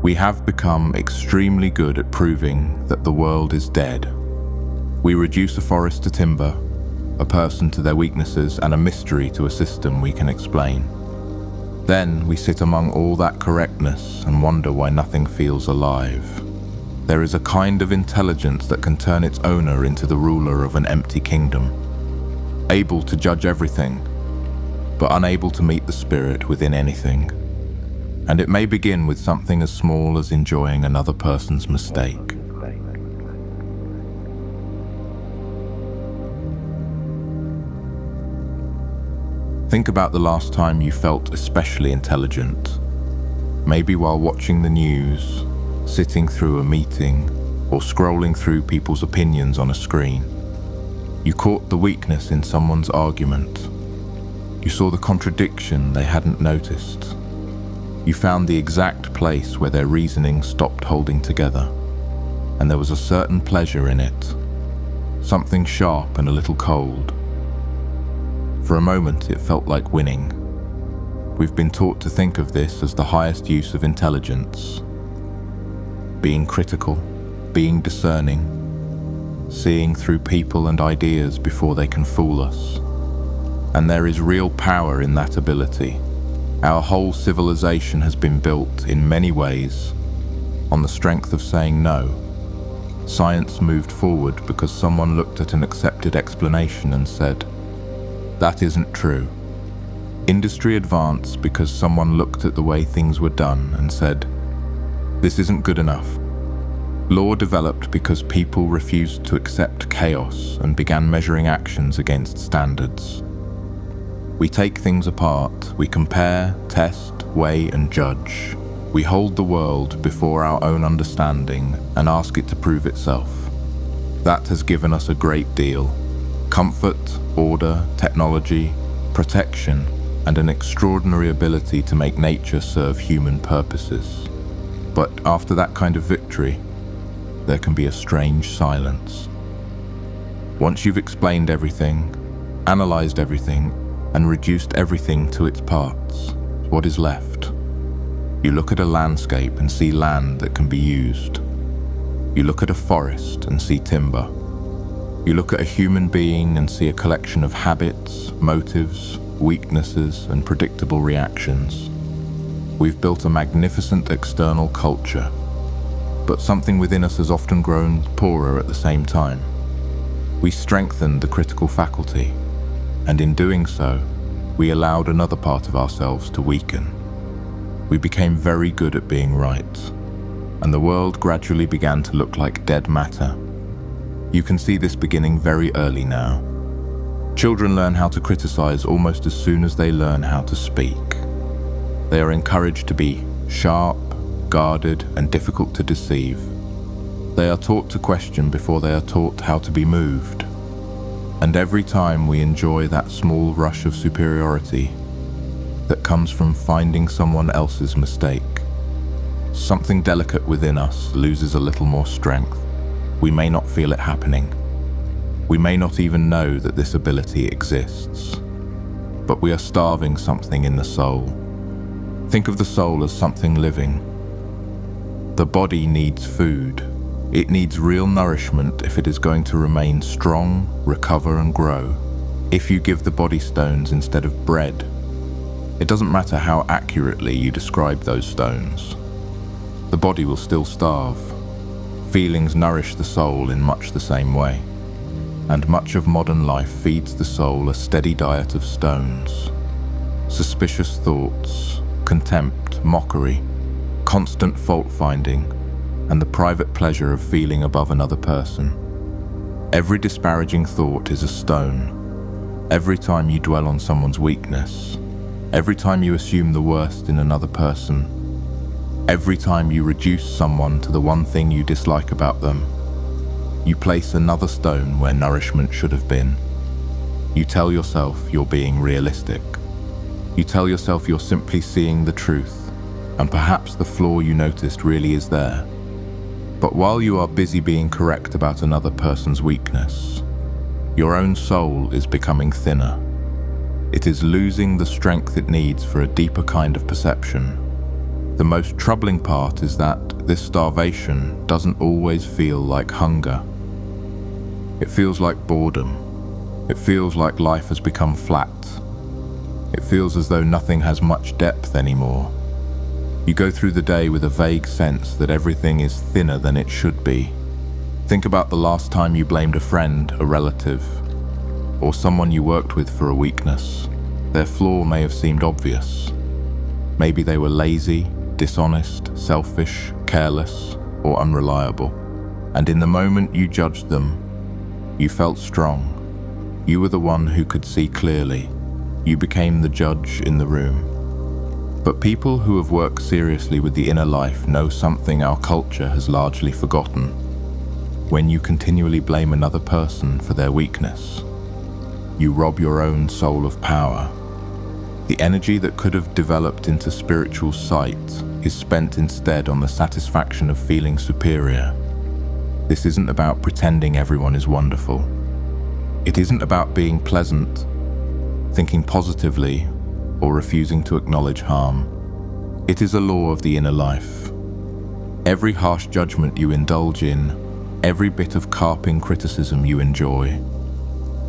We have become extremely good at proving that the world is dead. We reduce a forest to timber, a person to their weaknesses, and a mystery to a system we can explain. Then we sit among all that correctness and wonder why nothing feels alive. There is a kind of intelligence that can turn its owner into the ruler of an empty kingdom, able to judge everything, but unable to meet the spirit within anything. And it may begin with something as small as enjoying another person's mistake. Think about the last time you felt especially intelligent. Maybe while watching the news, sitting through a meeting, or scrolling through people's opinions on a screen. You caught the weakness in someone's argument. You saw the contradiction they hadn't noticed. You found the exact place where their reasoning stopped holding together, and there was a certain pleasure in it, something sharp and a little cold. For a moment, it felt like winning. We've been taught to think of this as the highest use of intelligence. Being critical, being discerning, seeing through people and ideas before they can fool us. And there is real power in that ability. Our whole civilization has been built, in many ways, on the strength of saying no. Science moved forward because someone looked at an accepted explanation and said, "That isn't true." Industry advanced because someone looked at the way things were done and said, "This isn't good enough." Law developed because people refused to accept chaos and began measuring actions against standards. We take things apart, we compare, test, weigh, and judge. We hold the world before our own understanding and ask it to prove itself. That has given us a great deal: comfort, order, technology, protection, and an extraordinary ability to make nature serve human purposes. But after that kind of victory, there can be a strange silence. Once you've explained everything, analyzed everything, and reduced everything to its parts, what is left? You look at a landscape and see land that can be used. You look at a forest and see timber. You look at a human being and see a collection of habits, motives, weaknesses, and predictable reactions. We've built a magnificent external culture, but something within us has often grown poorer at the same time. We strengthened the critical faculty, and in doing so, we allowed another part of ourselves to weaken. We became very good at being right, and the world gradually began to look like dead matter. You can see this beginning very early now. Children learn how to criticize almost as soon as they learn how to speak. They are encouraged to be sharp, guarded, and difficult to deceive. They are taught to question before they are taught how to be moved. And every time we enjoy that small rush of superiority that comes from finding someone else's mistake, something delicate within us loses a little more strength. We may not feel it happening. We may not even know that this ability exists. But we are starving something in the soul. Think of the soul as something living. The body needs food. It needs real nourishment if it is going to remain strong, recover, and grow. If you give the body stones instead of bread, it doesn't matter how accurately you describe those stones. The body will still starve. Feelings nourish the soul in much the same way. And much of modern life feeds the soul a steady diet of stones. Suspicious thoughts, contempt, mockery, constant fault-finding, and the private pleasure of feeling above another person. Every disparaging thought is a stone. Every time you dwell on someone's weakness, every time you assume the worst in another person, every time you reduce someone to the one thing you dislike about them, you place another stone where nourishment should have been. You tell yourself you're being realistic. You tell yourself you're simply seeing the truth, and perhaps the flaw you noticed really is there. But while you are busy being correct about another person's weakness, your own soul is becoming thinner. It is losing the strength it needs for a deeper kind of perception. The most troubling part is that this starvation doesn't always feel like hunger. It feels like boredom. It feels like life has become flat. It feels as though nothing has much depth anymore. You go through the day with a vague sense that everything is thinner than it should be. Think about the last time you blamed a friend, a relative, or someone you worked with for a weakness. Their flaw may have seemed obvious. Maybe they were lazy, dishonest, selfish, careless, or unreliable. And in the moment you judged them, you felt strong. You were the one who could see clearly. You became the judge in the room. But people who have worked seriously with the inner life know something our culture has largely forgotten. When you continually blame another person for their weakness, you rob your own soul of power. The energy that could have developed into spiritual sight is spent instead on the satisfaction of feeling superior. This isn't about pretending everyone is wonderful. It isn't about being pleasant, thinking positively, or refusing to acknowledge harm. It is a law of the inner life. Every harsh judgment you indulge in, every bit of carping criticism you enjoy,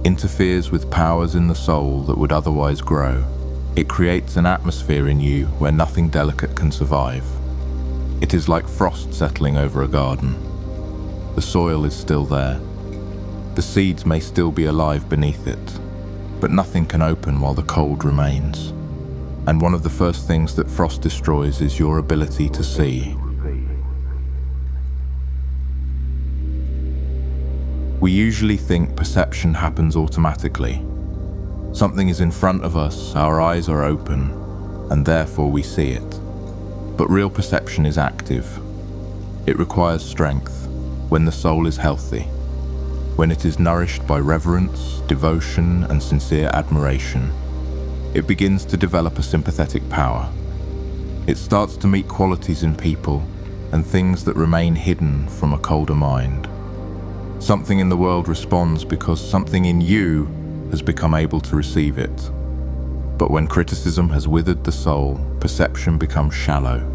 interferes with powers in the soul that would otherwise grow. It creates an atmosphere in you where nothing delicate can survive. It is like frost settling over a garden. The soil is still there. The seeds may still be alive beneath it, but nothing can open while the cold remains. And one of the first things that frost destroys is your ability to see. We usually think perception happens automatically. Something is in front of us, our eyes are open, and therefore we see it. But real perception is active. It requires strength when the soul is healthy, when it is nourished by reverence, devotion, and sincere admiration. It begins to develop a sympathetic power. It starts to meet qualities in people and things that remain hidden from a colder mind. Something in the world responds because something in you has become able to receive it. But when criticism has withered the soul, perception becomes shallow.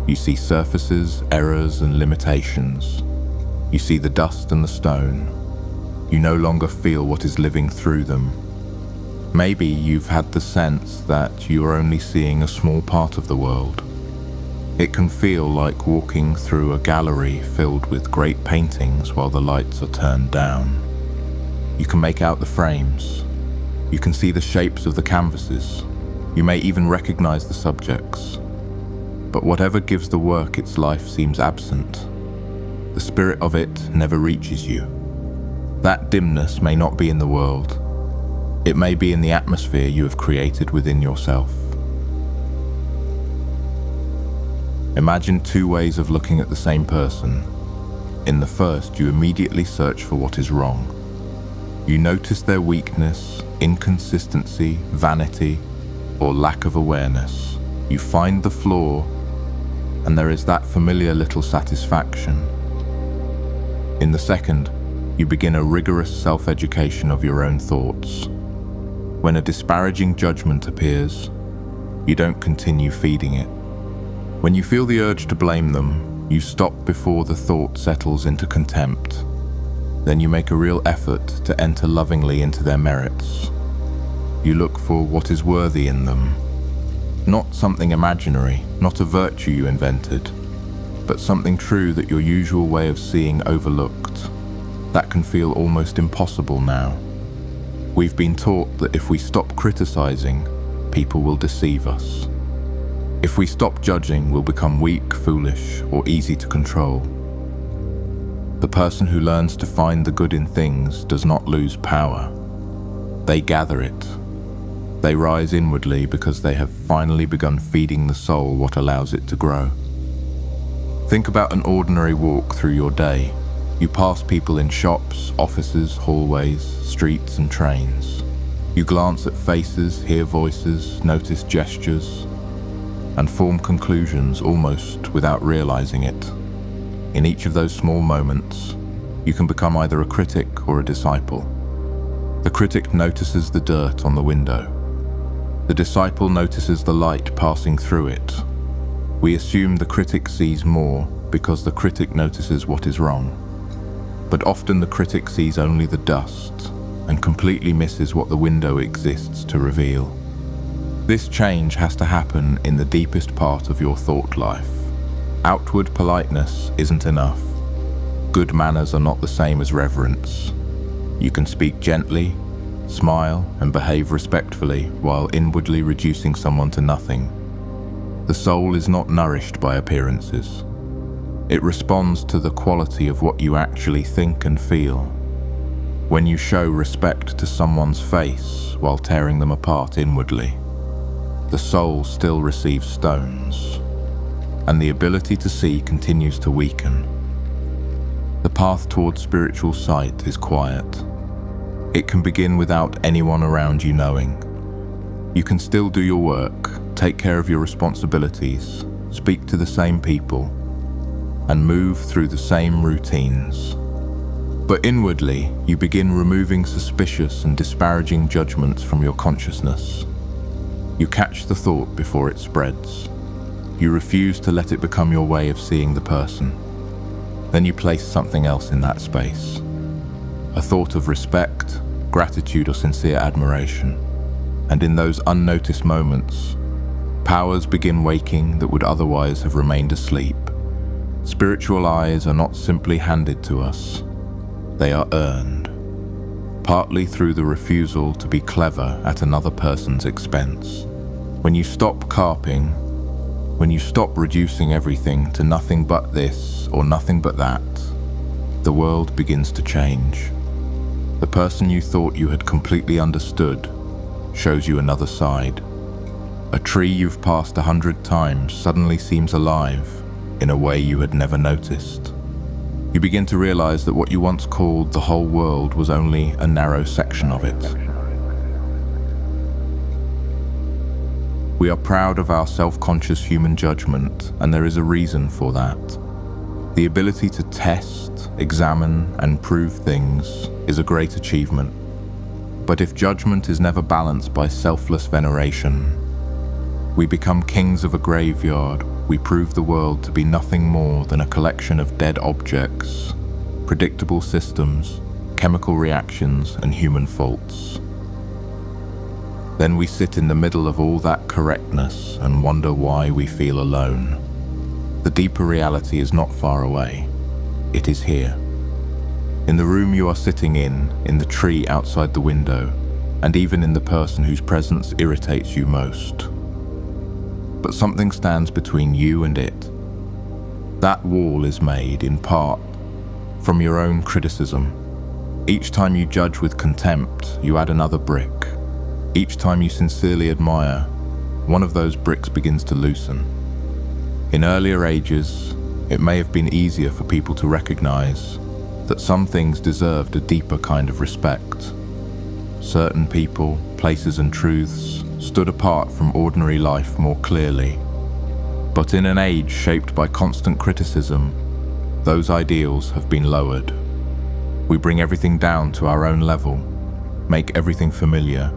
You see surfaces, errors, and limitations. You see the dust and the stone. You no longer feel what is living through them. Maybe you've had the sense that you are only seeing a small part of the world. It can feel like walking through a gallery filled with great paintings while the lights are turned down. You can make out the frames. You can see the shapes of the canvases. You may even recognize the subjects. But whatever gives the work its life seems absent. The spirit of it never reaches you. That dimness may not be in the world. It may be in the atmosphere you have created within yourself. Imagine two ways of looking at the same person. In the first, you immediately search for what is wrong. You notice their weakness, inconsistency, vanity, or lack of awareness. You find the flaw, and there is that familiar little satisfaction. In the second, you begin a rigorous self-education of your own thoughts. When a disparaging judgment appears, you don't continue feeding it. When you feel the urge to blame them, you stop before the thought settles into contempt. Then you make a real effort to enter lovingly into their merits. You look for what is worthy in them. Not something imaginary, not a virtue you invented, but something true that your usual way of seeing overlooked. That can feel almost impossible now. We've been taught that if we stop criticizing, people will deceive us. If we stop judging, we'll become weak, foolish, or easy to control. The person who learns to find the good in things does not lose power. They gather it. They rise inwardly because they have finally begun feeding the soul what allows it to grow. Think about an ordinary walk through your day. You pass people in shops, offices, hallways, streets, and trains. You glance at faces, hear voices, notice gestures, and form conclusions almost without realizing it. In each of those small moments, you can become either a critic or a disciple. The critic notices the dirt on the window. The disciple notices the light passing through it. We assume the critic sees more because the critic notices what is wrong. But often the critic sees only the dust and completely misses what the window exists to reveal. This change has to happen in the deepest part of your thought life. Outward politeness isn't enough. Good manners are not the same as reverence. You can speak gently, smile, and behave respectfully while inwardly reducing someone to nothing. The soul is not nourished by appearances. It responds to the quality of what you actually think and feel. When you show respect to someone's face while tearing them apart inwardly, the soul still receives stones, and the ability to see continues to weaken. The path towards spiritual sight is quiet. It can begin without anyone around you knowing. You can still do your work, take care of your responsibilities, speak to the same people, and move through the same routines. But inwardly, you begin removing suspicious and disparaging judgments from your consciousness. You catch the thought before it spreads. You refuse to let it become your way of seeing the person. Then you place something else in that space. A thought of respect, gratitude, or sincere admiration. And in those unnoticed moments, powers begin waking that would otherwise have remained asleep. Spiritual eyes are not simply handed to us. They are earned, partly through the refusal to be clever at another person's expense. When you stop carping, when you stop reducing everything to nothing but this or nothing but that, the world begins to change. The person you thought you had completely understood shows you another side. A tree you've passed 100 times suddenly seems alive in a way you had never noticed. You begin to realize that what you once called the whole world was only a narrow section of it. We are proud of our self-conscious human judgment, and there is a reason for that. The ability to test, examine, and prove things is a great achievement. But if judgment is never balanced by selfless veneration, we become kings of a graveyard. We prove the world to be nothing more than a collection of dead objects, predictable systems, chemical reactions, and human faults. Then we sit in the middle of all that correctness and wonder why we feel alone. The deeper reality is not far away. It is here. In the room you are sitting in the tree outside the window, and even in the person whose presence irritates you most. But something stands between you and it. That wall is made, in part, from your own criticism. Each time you judge with contempt, you add another brick. Each time you sincerely admire, one of those bricks begins to loosen. In earlier ages, it may have been easier for people to recognize that some things deserved a deeper kind of respect. Certain people, places, and truths stood apart from ordinary life more clearly. But in an age shaped by constant criticism, those ideals have been lowered. We bring everything down to our own level, make everything familiar,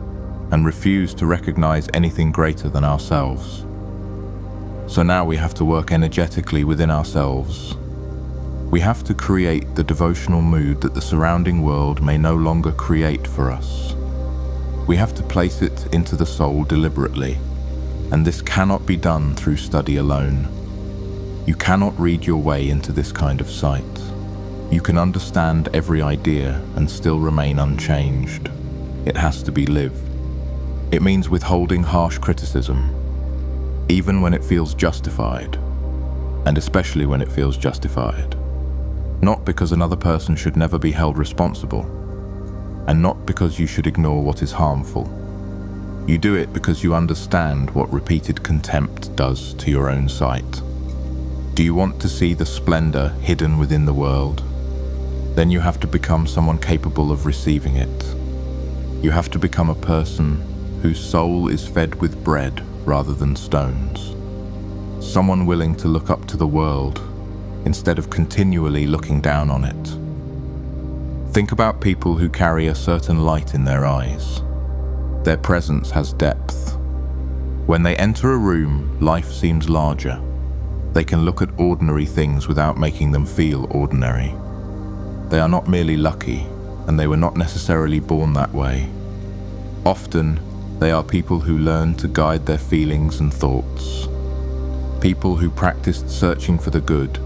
and refuse to recognize anything greater than ourselves. So now we have to work energetically within ourselves. We have to create the devotional mood that the surrounding world may no longer create for us. We have to place it into the soul deliberately, and this cannot be done through study alone. You cannot read your way into this kind of sight. You can understand every idea and still remain unchanged. It has to be lived. It means withholding harsh criticism, even when it feels justified, and especially when it feels justified. Not because another person should never be held responsible, and not because you should ignore what is harmful. You do it because you understand what repeated contempt does to your own sight. Do you want to see the splendor hidden within the world? Then you have to become someone capable of receiving it. You have to become a person whose soul is fed with bread rather than stones. Someone willing to look up to the world instead of continually looking down on it. Think about people who carry a certain light in their eyes. Their presence has depth. When they enter a room, life seems larger. They can look at ordinary things without making them feel ordinary. They are not merely lucky, and they were not necessarily born that way. Often, they are people who learn to guide their feelings and thoughts. People who practiced searching for the good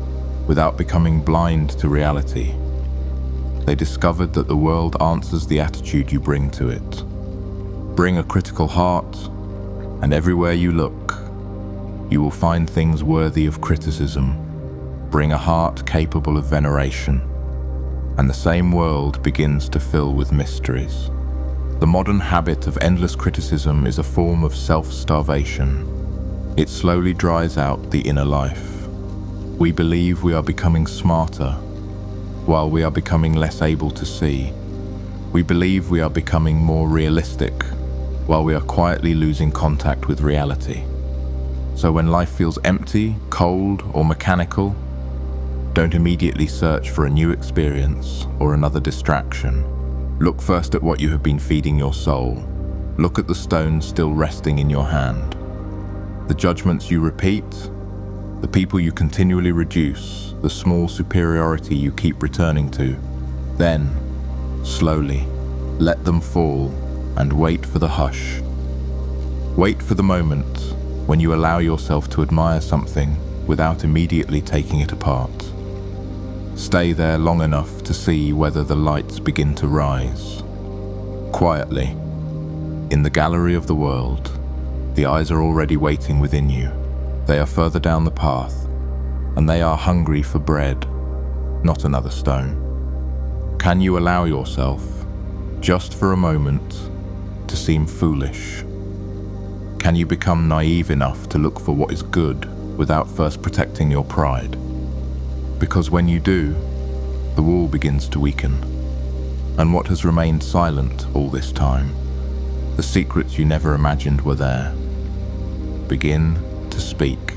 without becoming blind to reality. They discovered that the world answers the attitude you bring to it. Bring a critical heart, and everywhere you look, you will find things worthy of criticism. Bring a heart capable of veneration, and the same world begins to fill with mysteries. The modern habit of endless criticism is a form of self-starvation. It slowly dries out the inner life. We believe we are becoming smarter, while we are becoming less able to see. We believe we are becoming more realistic, while we are quietly losing contact with reality. So when life feels empty, cold, or mechanical, don't immediately search for a new experience or another distraction. Look first at what you have been feeding your soul. Look at the stones still resting in your hand. The judgments you repeat, the people you continually reduce, the small superiority you keep returning to. Then, slowly, let them fall and wait for the hush. Wait for the moment when you allow yourself to admire something without immediately taking it apart. Stay there long enough to see whether the lights begin to rise. Quietly, in the gallery of the world, the eyes are already waiting within you. They are further down the path, and they are hungry for bread, not another stone. Can you allow yourself, just for a moment, to seem foolish? Can you become naive enough to look for what is good without first protecting your pride? Because when you do, the wall begins to weaken. And what has remained silent all this time, the secrets you never imagined were there, begin to speak.